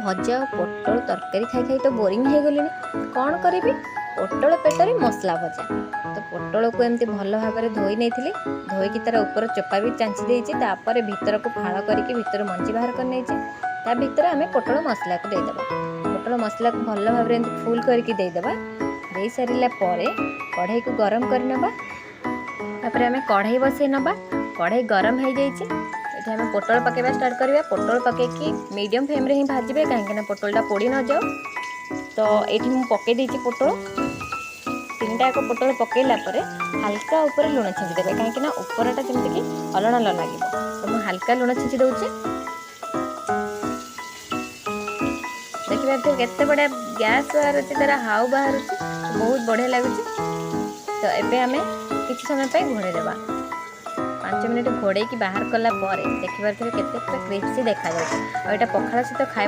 भजा और पोटल तरकारी खाई खाई तो बोरिंग हो गली कौन करी पोटल पेटर मसला भजा। तो पोटल को एमती भल भाव में धोई नहीं धोईकी तार ऊपर चोपा भी चांची देती भीतर को फाड़ करके भीतर मंजी बाहर कर नहीं ता भीतर आम पोटल मसला को देदेबा। पोटल मसला को भल भाव में फुल करके देदेबा। दे सारा कढ़ाई को गरम करनबा। तापर आम कढ़ाई बसई नबा। कढ़ाई गरम हो जाइए ये आम पोटल पकेबा स्टार्ट करवा। पोटल पकईकी मीडियम फ्लेम रे ही भाजबे कहीं पोटलटा पोड़ी न जाओ। तो ये मुझे पकई देती पोटल तीनटा एक पोटल पकईला हल्का ऊपर लुण छींचीदेवे कहीं उपरटा जमीक अलण अल लगे। तो मुझे हल्का लुण छींची दूचे। देखिए केते बढ़िया गैस बाहर तार हाउ बाहर बहुत बढ़िया लगुच। तो एबे आम किसी समय घोड़े देवा। 5 मिनट घोड़े की बाहर कला देखिए केते क्रिस्पी देखा जाए। और यहाँ पखाड़ सहित खाए